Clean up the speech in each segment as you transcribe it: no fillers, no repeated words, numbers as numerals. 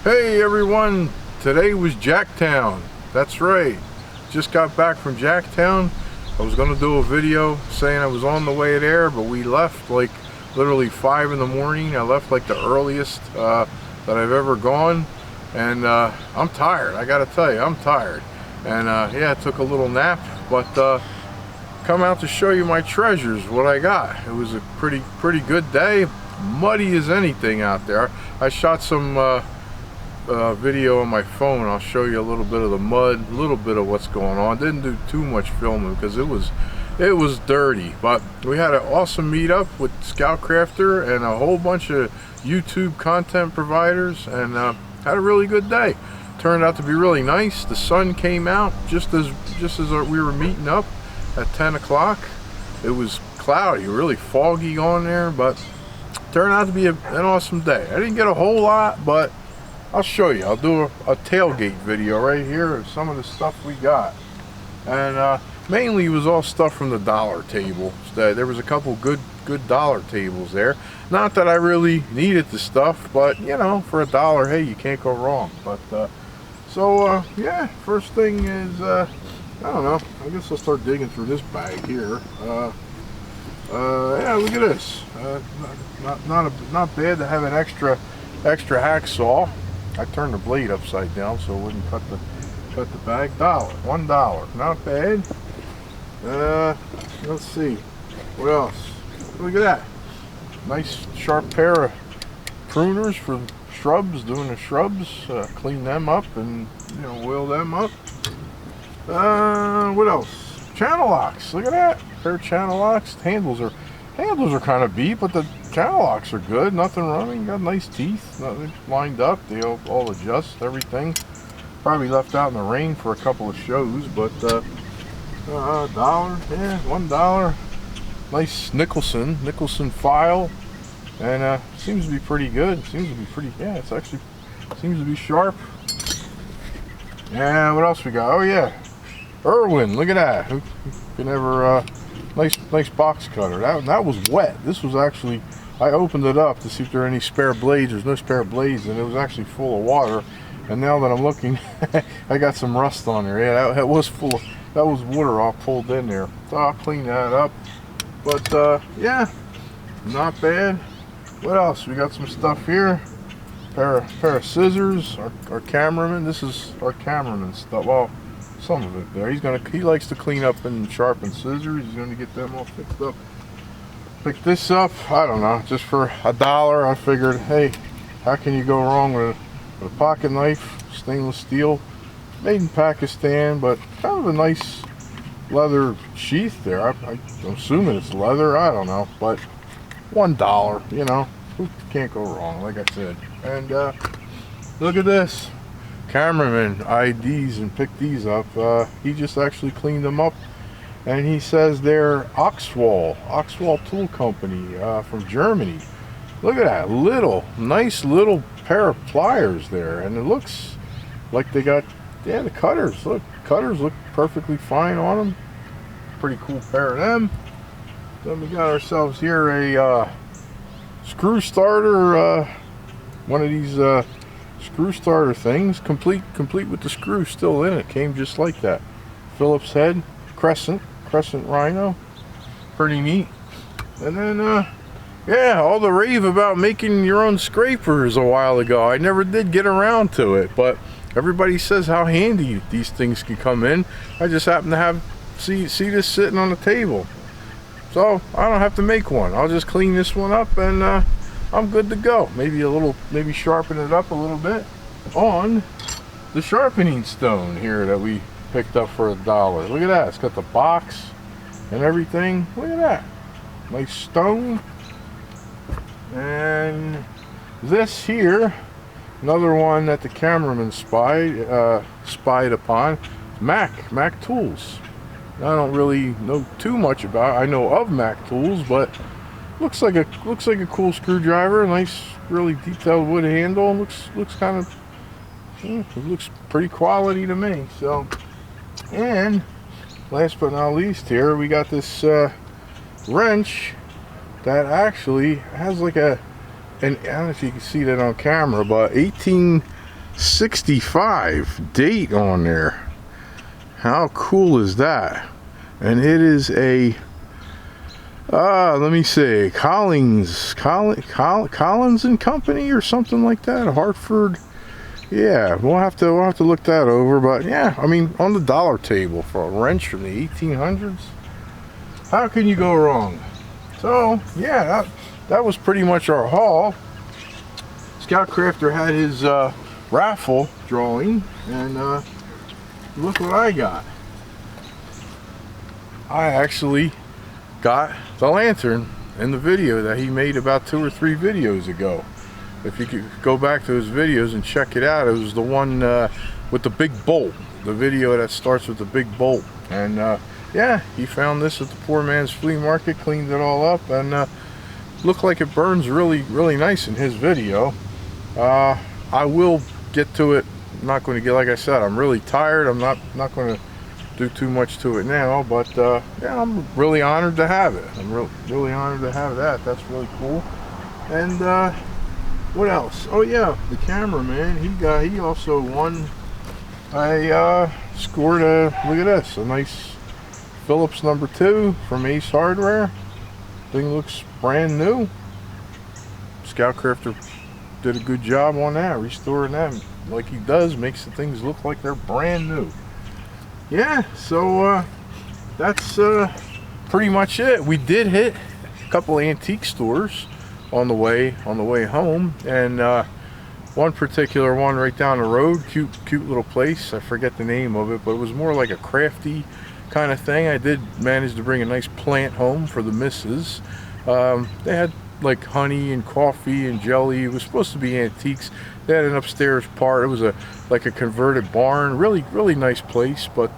Hey everyone, today was Jacktown. That's right. Just got back from Jacktown. I was going to do a video saying I was on the way there, but we left like literally 5 in the morning. I left like the earliest that I've ever gone, and I'm tired. I gotta tell you, I'm tired. And yeah, I took a little nap, but come out to show you my treasures, what I got. It was a pretty good day. Muddy as anything out there. I shot some video on my phone. I'll show you a little bit of the mud, a little bit of what's going on. Didn't do too much filming because it was dirty, but we had an awesome meetup with Scoutcrafter and a whole bunch of YouTube content providers, and had a really good day. Turned out to be really nice. The sun came out just as we were meeting up at 10 o'clock. It was cloudy, really foggy on there, but turned out to be an awesome day. I didn't get a whole lot, but I'll show you. I'll do a tailgate video right here of some of the stuff we got. And mainly it was all stuff from the dollar table. There was a couple good dollar tables there. Not that I really needed the stuff, but you know, for $1, hey, you can't go wrong. But yeah, first thing is I don't know, I guess I'll start digging through this bag here. Yeah, look at this. Not bad to have an extra hacksaw. I turned the blade upside down so it wouldn't cut the bag. $1, not bad. Let's see, what else? Look at that, nice sharp pair of pruners for shrubs, doing the shrubs. Clean them up and, you know, oil them up. What else? Channel locks. Look at that, pair of channel locks. Handles are kind of beat, but the channel locks are good. Nothing running. Got nice teeth. Nothing lined up. They all adjust everything. Probably left out in the rain for a couple of shows, but $1. Yeah, $1. Nice Nicholson file, and seems to be pretty good. Seems to be pretty. Yeah, it's actually seems to be sharp. Yeah. What else we got? Oh yeah, Irwin. Look at that. Who can ever? Nice box cutter. That was wet. This was actually, I opened it up to see if there are any spare blades. There's no spare blades, and it was actually full of water. And now that I'm looking, I got some rust on there. Yeah, that was full of, that was water all pulled in there. So I'll clean that up. But yeah, not bad. What else? We got some stuff here. Pair of scissors. Our cameraman. This is our cameraman stuff. Well, some of it there. He likes to clean up and sharpen scissors. He's gonna get them all fixed up. Pick this up, I don't know, just for $1. I figured, hey, how can you go wrong with a pocket knife, stainless steel, made in Pakistan, but kind of a nice leather sheath there. I'm assuming it's leather, I don't know, but $1, you know, who can't go wrong, like I said. And look at this. Cameraman IDs and picked these up. He just actually cleaned them up, and he says they're Oxwall Tool Company from Germany. Look at that nice little pair of pliers there, and it looks like they got, yeah, the cutters look perfectly fine on them. Pretty cool pair of them. Then we got ourselves here a screw starter, one of these screw starter things, complete with the screw still in it. Came just like that. Phillips head, crescent rhino, pretty neat. And then yeah, all the rave about making your own scrapers a while ago. I never did get around to it, but everybody says how handy these things can come in. I just happen to see this sitting on the table, so I don't have to make one. I'll just clean this one up and I'm good to go. Maybe sharpen it up a little bit on the sharpening stone here that we picked up for $1. Look at that. It's got the box and everything. Look at that. Nice stone. And this here, another one that the cameraman spied upon. Mac tools. I don't really know too much about it. I know of Mac tools, but looks like a cool screwdriver. Nice, really detailed wood handle. Looks kind of, it looks pretty quality to me. So, and last but not least, here we got this wrench that actually has like and I don't know if you can see that on camera, but 18 '65 date on there. How cool is that? And it is a let me see, Collins and Company or something like that, Hartford. Yeah, we'll have to look that over. But yeah, I mean, on the dollar table for a wrench from the 1800s, how can you go wrong? So yeah, that was pretty much our haul. Scout Crafter had his raffle drawing, and look what I got. I actually got the lantern in the video that he made about 2 or 3 videos ago. If you could go back to his videos and check it out, it was the one with the big bolt, the video that starts with the big bolt. And yeah, he found this at the poor man's flea market, cleaned it all up, and looked like it burns really nice in his video. I will get to it. I'm not going to get, like I said, I'm really tired. I'm not going to do too much to it now, but yeah, I'm really honored to have it. I'm really honored to have that. That's really cool. And what else? Oh yeah, the cameraman, he also won scored a, look at this, a nice Phillips #2 from Ace Hardware. Thing looks brand new. Scout Crafter did a good job on that, restoring that like he does, makes the things look like they're brand new. Yeah, so that's pretty much it. We did hit a couple antique stores on the way home, and one particular one right down the road, cute little place. I forget the name of it, but it was more like a crafty kind of thing. I did manage to bring a nice plant home for the missus. They had like honey and coffee and jelly. It was supposed to be antiques. They had an upstairs part. It was like a converted barn. Really nice place, but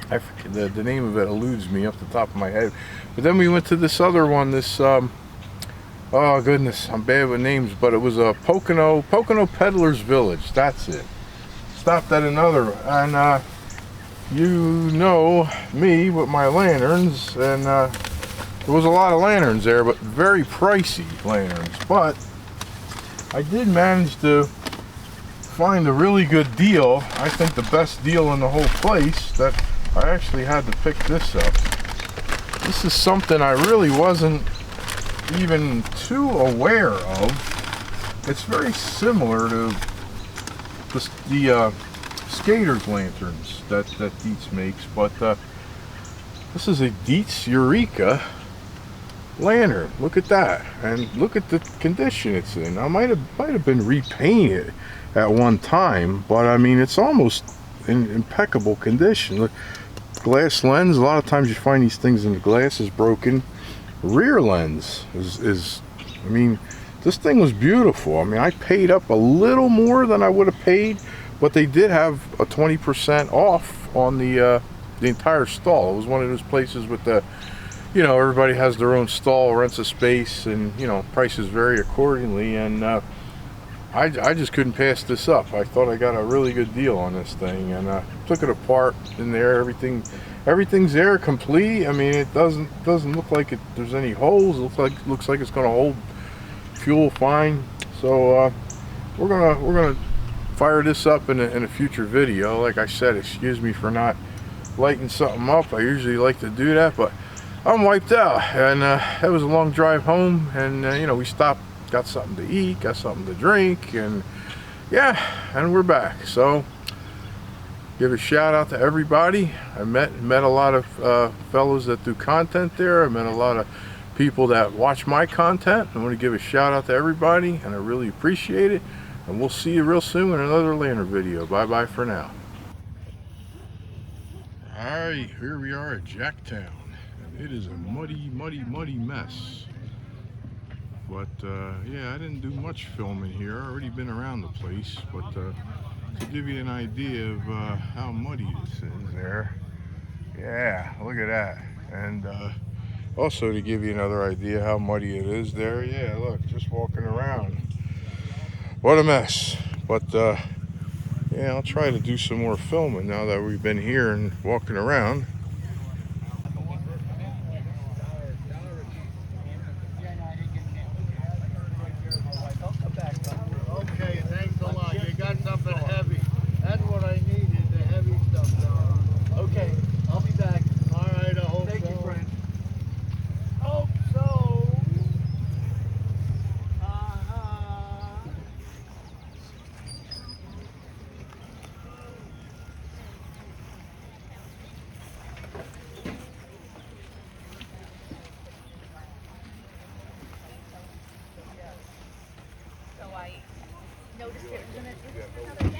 I forget, the name of it eludes me off the top of my head. But then we went to this other one, this oh goodness, I'm bad with names, but it was a Pocono Peddlers Village. That's it. Stopped at another, and you know me with my lanterns, and there was a lot of lanterns there, but very pricey lanterns. But I did manage to find a really good deal. I think the best deal in the whole place, that I actually had to pick this up. This is something I really wasn't even too aware of. It's very similar to the Skater's lanterns that Dietz makes, but this is a Dietz Eureka lantern. Look at that, and look at the condition it's in. I might have been repainted at one time, but I mean, it's almost in impeccable condition. Look, glass lens. A lot of times you find these things and the glass is broken. Rear lens is I mean, this thing was beautiful. I mean, I paid up a little more than I would have paid, but they did have a 20% off on the entire stall. It was one of those places with the, you know, everybody has their own stall, rents a space, and, you know, prices vary accordingly. And I just couldn't pass this up. I thought I got a really good deal on this thing, and took it apart in there. Everything's there, complete. I mean, it doesn't look like there's any holes. It looks like it's going to hold fuel fine. So we're gonna fire this up in a future video. Like I said, excuse me for not lighting something up. I usually like to do that, but I'm wiped out, and it was a long drive home, and you know, we stopped, got something to eat, got something to drink, and yeah, and we're back. So give a shout out to everybody. I met a lot of fellows that do content there. I met a lot of people that watch my content. I want to give a shout out to everybody, and I really appreciate it, and we'll see you real soon in another lantern video. Bye bye for now. Alright, here we are at Jacktown. It is a muddy mess. But yeah, I didn't do much filming here. I already been around the place, but to give you an idea of how muddy this is there. Yeah, look at that. And also to give you another idea how muddy it is there. Yeah, look, just walking around. What a mess. But yeah, I'll try to do some more filming now that we've been here and walking around. Okay, thanks a lot. You got something? Here, I'm gonna,